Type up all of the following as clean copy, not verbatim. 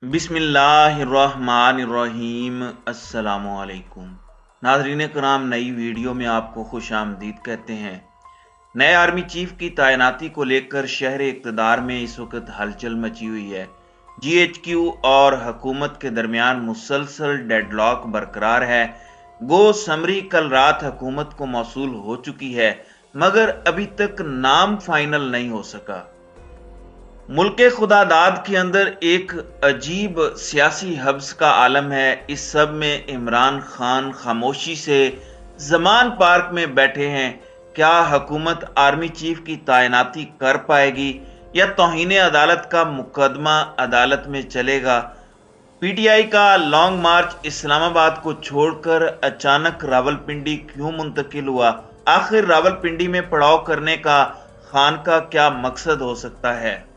बिस्मिल्लाहिर्रहमानिर्रहीम। अस्सलामुअलैकुम नाज़रीन कराम, नई वीडियो में आपको खुश आमदीद कहते हैं। नए आर्मी चीफ की तैनाती को लेकर शहर इक़्तिदार में इस वक्त हलचल मची हुई है। GHQ और हुकूमत के दरमियान मुसलसल डेडलॉक बरकरार है। गो समरी कल रात हुकूमत को मौसूल हो चुकी है, मगर अभी तक नाम फाइनल नहीं हो सका। मुल्क खुदादाद के अंदर एक अजीब सियासी हब्स का आलम है। इस सब में इमरान खान खामोशी से जमान पार्क में बैठे हैं। क्या हुकूमत आर्मी चीफ की तैनाती कर पाएगी या तौहीन अदालत का मुकदमा अदालत में चलेगा? PTI का लॉन्ग मार्च इस्लामाबाद को छोड़कर अचानक रावलपिंडी क्यों मुंतकिल हुआ? आखिर रावलपिंडी में पड़ाव करने का खान का क्या मकसद हो सकता है?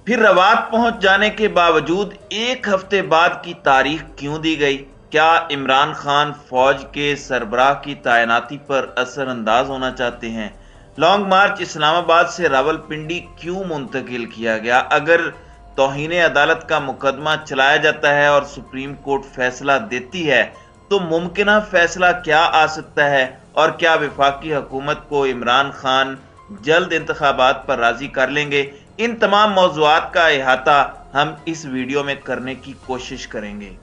फिर रवात पहुंच जाने के बावजूद एक हफ्ते बाद की तारीख क्यों दी गई? क्या इमरान खान फौज के सरबराह की तैनाती पर असरअंदाज होना चाहते हैं? लॉन्ग मार्च इस्लामाबाद से रावलपिंडी क्यों मुंतकिल किया गया? अगर तौहीन अदालत का मुकदमा चलाया जाता है और सुप्रीम कोर्ट फैसला देती है तो मुमकिन फैसला क्या आ सकता है? और क्या वफाकी हुकूमत को इमरान खान जल्द इंतखाबात पर राजी कर लेंगे? इन तमाम मौज़ूआत का इहाता हम इस वीडियो में करने की कोशिश करेंगे।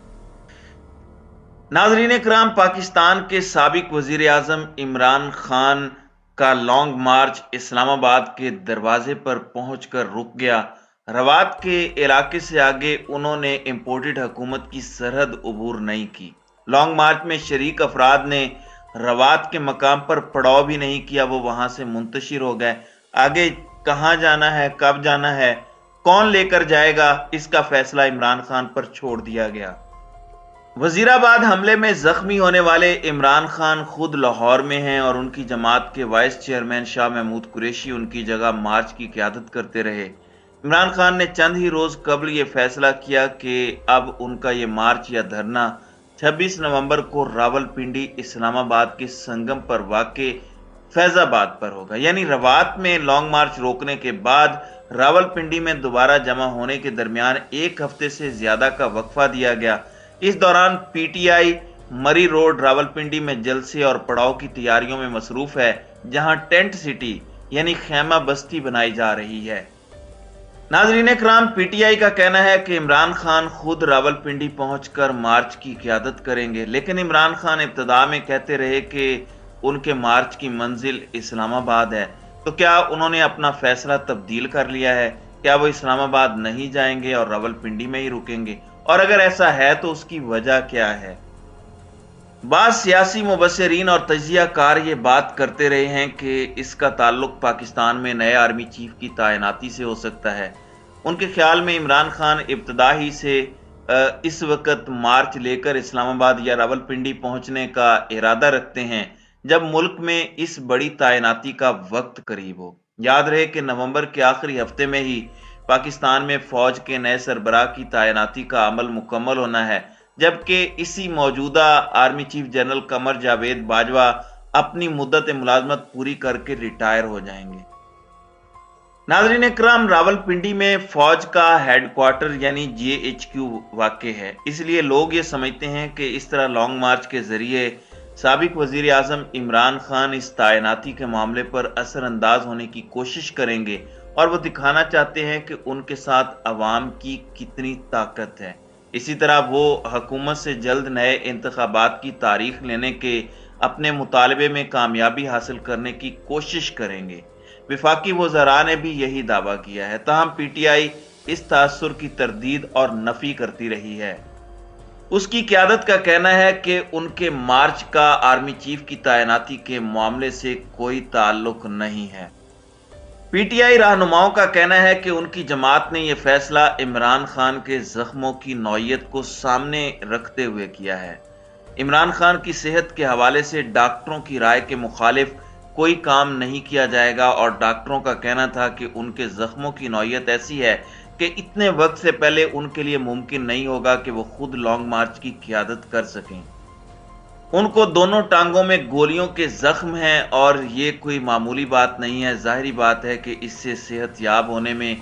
नाज़रीन कराम, पाकिस्तान के साबिक वज़ीर आज़म इमरान खान का लॉन्ग मार्च इस्लामाबाद के दरवाजे पर पहुंचकर रुक गया। रवात के इलाके से आगे उन्होंने इंपोर्टेड हुकूमत की सरहद अबूर नहीं की। लॉन्ग मार्च में शरीक अफराद ने रवात के मकाम पर पड़ाव भी नहीं किया, वो वहां से मुंतशिर हो गए। आगे कहां जाना है, कब जाना है, कौन लेकर जाएगा, इसका फैसला इमरान खान पर छोड़ दिया गया। वजीराबाद हमले में जख्मी होने वाले इमरान खान खुद लाहौर में हैं और उनकी जमात के वाइस चेयरमैन शाह महमूद कुरैशी उनकी जगह मार्च की क़यादत करते रहे। इमरान खान ने चंद ही रोज कबल ये फैसला किया कि अब उनका ये मार्च या धरना 26 नवंबर को रावलपिंडी इस्लामाबाद के संगम पर वाक़े फैजाबाद पर होगा। यानी रवात में लॉन्ग मार्च रोकने के बाद रावलपिंडी में दोबारा जमा होने के दरमियान एक हफ्ते से ज्यादा का वक्फा दिया गया। इस दौरान PTI मरी रोड रावलपिंडी में जलसे और पड़ाव की तैयारियों में मसरूफ है, जहां टेंट सिटी यानी खैमा बस्ती बनाई जा रही है। नाज़रीन कराम, PTI का कहना है कि इमरान खान खुद रावलपिंडी पहुंचकर मार्च की क़यादत करेंगे, लेकिन इमरान खान इब्तिदा में कहते रहे कि उनके मार्च की मंजिल इस्लामाबाद है। तो क्या उन्होंने अपना फैसला तब्दील कर लिया है? क्या वो इस्लामाबाद नहीं जाएंगे और रावलपिंडी में ही रुकेंगे? और अगर ऐसा है तो उसकी वजह क्या है? बाद सियासी मुबस्सिरीन और तजिया कार ये बात करते रहे हैं कि इसका ताल्लुक पाकिस्तान में नए आर्मी चीफ की तैनाती से हो सकता है। उनके ख्याल में इमरान खान इब्तिदा ही से इस वक्त मार्च लेकर इस्लामाबाद या रावलपिंडी पहुंचने का इरादा रखते हैं जब मुल्क में इस बड़ी तैनाती का वक्त करीब हो। याद रहे कि नवंबर के आखिरी हफ्ते में ही पाकिस्तान में फौज के नए सरबराह की तैनाती का अमल मुकम्मल होना है, जबकि इसी मौजूदा army chief general Qamar Javed Bajwa अपनी मुद्दत मुलाजमत पूरी करके रिटायर हो जाएंगे। नाज़रीन कराम, रावलपिंडी में फौज का हेडक्वार्टर यानी GHQ वाक़ है, इसलिए लोग ये समझते हैं कि इस तरह लॉन्ग मार्च के जरिए साबिक वजीर आज़म इमरान खान इस तैनाती के मामले पर असरअंदाज होने की कोशिश करेंगे और वो दिखाना चाहते हैं कि उनके साथ अवाम की कितनी ताकत है। इसी तरह वो हुकूमत से जल्द नए इंतखाबात की तारीख लेने के अपने मुतालबे में कामयाबी हासिल करने की कोशिश करेंगे। वफाकी वज़रा ने भी यही दावा किया है, ताहम PTI इस तासुर की तरदीद और नफी करती रही है। उसकी क़यादत का कहना है कि उनके मार्च का आर्मी चीफ की तैनाती के मामले से कोई ताल्लुक नहीं है। PTI रहनुमाओं का कहना है कि उनकी जमात ने यह फैसला इमरान खान के जख्मों की नौयत को सामने रखते हुए किया है। इमरान खान की सेहत के हवाले से डॉक्टरों की राय के मुखालिफ कोई काम नहीं किया जाएगा और डॉक्टरों का कहना था कि उनके जख्मों की नौयत ऐसी है कि इतने वक्त से पहले उनके लिए मुमकिन नहीं होगा कि वो खुद लॉन्ग मार्च की क़यादत कर सकें। उनको दोनों टांगों में गोलियों के जख्म हैं और ये कोई मामूली बात नहीं है। जाहिरी बात है कि इससे सेहत याब होने में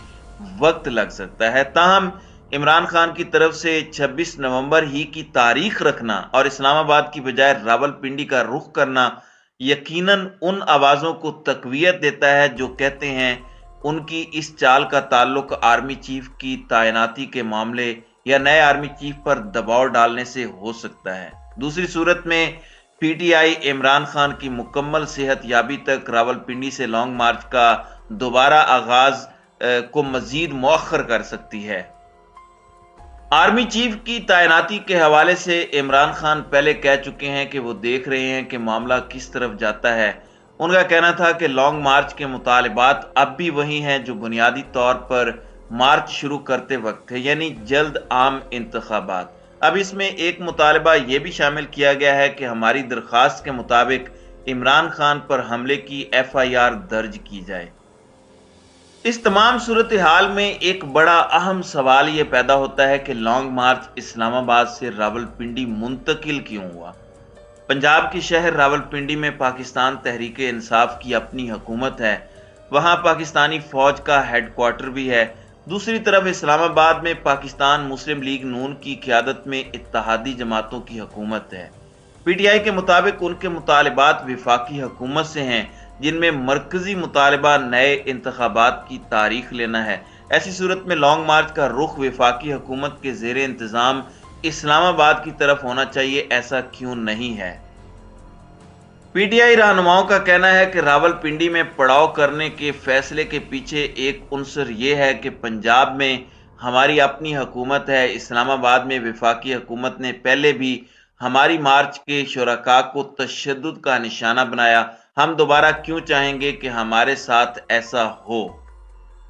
वक्त लग सकता है। ताहम عمران خان کی طرف سے 26 نومبر ہی کی تاریخ رکھنا اور اسلام آباد کی بجائے راولپنڈی کا رخ کرنا یقیناً ان آوازوں کو تقویت دیتا ہے جو کہتے ہیں ان کی اس چال کا تعلق آرمی چیف کی تعیناتی کے معاملے یا نئے آرمی چیف پر دباؤ ڈالنے سے ہو سکتا ہے۔ دوسری صورت میں P T I Imran Khan کی مکمل صحت یابی تک راولپنڈی سے لانگ مارچ کا دوبارہ آغاز کو مزید مؤخر کر سکتی ہے۔ آرمی چیف کی تعیناتی کے حوالے سے عمران خان پہلے کہہ چکے ہیں کہ وہ دیکھ رہے ہیں کہ معاملہ کس طرف جاتا ہے۔ ان کا کہنا تھا کہ لانگ مارچ کے مطالبات اب بھی وہی ہیں جو بنیادی طور پر مارچ شروع کرتے وقت تھے، یعنی جلد عام انتخابات۔ اب اس میں ایک مطالبہ یہ بھی شامل کیا گیا ہے کہ ہماری درخواست کے مطابق عمران خان پر حملے کی ایف آئی آر درج کی جائے۔ اس تمام صورتحال میں ایک بڑا اہم سوال یہ پیدا ہوتا ہے کہ لانگ مارچ اسلام آباد سے راولپنڈی منتقل کیوں ہوا؟ پنجاب کے شہر راولپنڈی میں پاکستان تحریک انصاف کی اپنی حکومت ہے، وہاں پاکستانی فوج کا ہیڈ کوارٹر بھی ہے۔ دوسری طرف اسلام آباد میں پاکستان مسلم لیگ نون کی قیادت میں اتحادی جماعتوں کی حکومت ہے۔ پی ٹی آئی کے مطابق ان کے مطالبات وفاقی حکومت سے ہیں، جن میں مرکزی مطالبہ نئے انتخابات کی تاریخ لینا ہے۔ ایسی صورت میں لانگ مارچ کا رخ وفاقی حکومت کے زیر انتظام اسلام آباد کی طرف ہونا چاہیے، ایسا کیوں نہیں ہے؟ پی ٹی آئی رہنماؤں کا کہنا ہے کہ راولپنڈی میں پڑاؤ کرنے کے فیصلے کے پیچھے ایک عنصر یہ ہے کہ پنجاب میں ہماری اپنی حکومت ہے، اسلام آباد میں وفاقی حکومت نے پہلے بھی ہماری مارچ کے شرکاء کو تشدد کا نشانہ بنایا، ہم دوبارہ کیوں چاہیں گے کہ ہمارے ساتھ ایسا ہو؟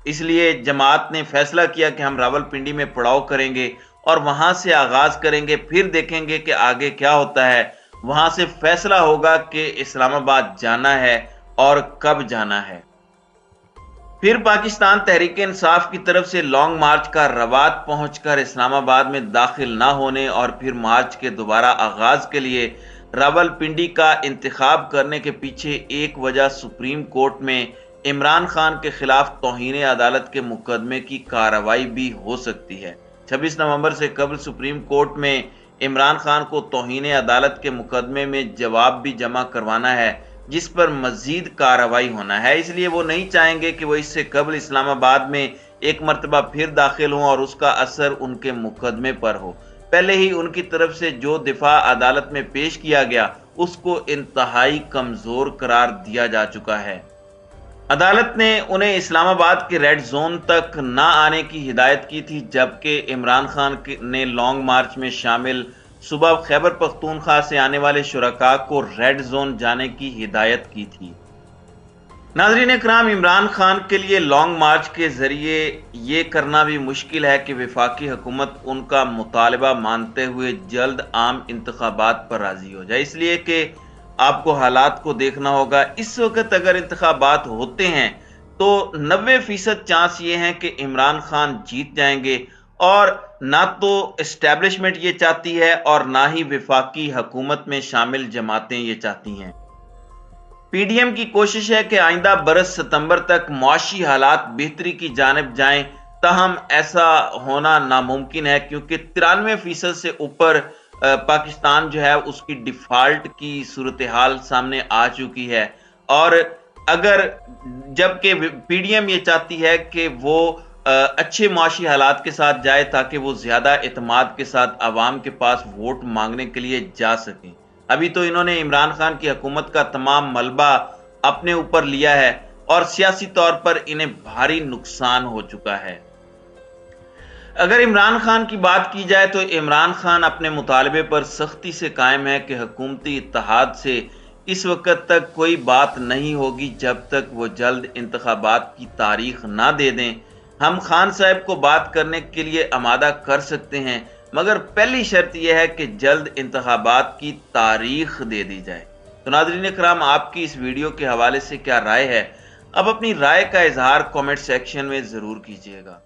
اس لیے جماعت نے فیصلہ کیا کہ ہم راولپنڈی میں پڑاؤ کریں گے اور وہاں سے آغاز کریں گے، پھر دیکھیں گے کہ آگے کیا ہوتا ہے۔ وہاں سے فیصلہ ہوگا کہ اسلام آباد جانا ہے اور کب جانا ہے۔ پھر پاکستان تحریک انصاف کی طرف سے لانگ مارچ کا روات پہنچ کر اسلام آباد میں داخل نہ ہونے اور پھر مارچ کے دوبارہ آغاز کے لیے راولپنڈی کا انتخاب کرنے کے پیچھے ایک وجہ سپریم کورٹ میں عمران خان کے خلاف توہین عدالت کے مقدمے کی کارروائی بھی ہو سکتی ہے۔ 26 نومبر سے قبل سپریم کورٹ میں عمران خان کو توہین عدالت کے مقدمے میں جواب بھی جمع کروانا ہے، جس پر مزید کارروائی ہونا ہے۔ اس لیے وہ نہیں چاہیں گے کہ وہ اس سے قبل اسلام آباد میں ایک مرتبہ پھر داخل ہوں اور اس کا اثر ان کے مقدمے پر ہو۔ پہلے ہی ان کی طرف سے جو دفاع عدالت میں پیش کیا گیا اس کو انتہائی کمزور قرار دیا جا چکا ہے۔ عدالت نے انہیں اسلام آباد کے ریڈ زون تک نہ آنے کی ہدایت کی تھی، جبکہ عمران خان نے لانگ مارچ میں شامل صوبہ خیبر پختونخوا سے آنے والے شرکاء کو ریڈ زون جانے کی ہدایت کی تھی۔ ناظرین اکرام، عمران خان کے لیے لانگ مارچ کے ذریعے یہ کرنا بھی مشکل ہے کہ وفاقی حکومت ان کا مطالبہ مانتے ہوئے جلد عام انتخابات پر راضی ہو جائے، اس لیے کہ آپ کو حالات کو دیکھنا ہوگا۔ اس وقت اگر انتخابات ہوتے ہیں تو 90% چانس یہ ہیں کہ عمران خان جیت جائیں گے، اور نہ تو اسٹیبلشمنٹ یہ چاہتی ہے اور نہ ہی وفاقی حکومت میں شامل جماعتیں یہ چاہتی ہیں۔ پی ڈی ایم کی کوشش ہے کہ آئندہ برس ستمبر تک معاشی حالات بہتری کی جانب جائیں، تاہم ایسا ہونا ناممکن ہے کیونکہ 93% سے اوپر پاکستان جو ہے اس کی ڈیفالٹ کی صورتحال سامنے آ چکی ہے، اور اگر جبکہ پی ڈی ایم یہ چاہتی ہے کہ وہ اچھے معاشی حالات کے ساتھ جائے تاکہ وہ زیادہ اعتماد کے ساتھ عوام کے پاس ووٹ مانگنے کے لیے جا سکیں۔ ابھی تو انہوں نے عمران خان کی حکومت کا تمام ملبہ اپنے اوپر لیا ہے اور سیاسی طور پر انہیں بھاری نقصان ہو چکا ہے۔ اگر عمران خان کی بات کی جائے تو عمران خان اپنے مطالبے پر سختی سے قائم ہے کہ حکومتی اتحاد سے اس وقت تک کوئی بات نہیں ہوگی جب تک وہ جلد انتخابات کی تاریخ نہ دے دیں۔ ہم خان صاحب کو بات کرنے کے لیے آمادہ کر سکتے ہیں، مگر پہلی شرط یہ ہے کہ جلد انتخابات کی تاریخ دے دی جائے۔ تو ناظرین اکرام، آپ کی اس ویڈیو کے حوالے سے کیا رائے ہے؟ اب اپنی رائے کا اظہار کامنٹ سیکشن میں ضرور کیجیے گا۔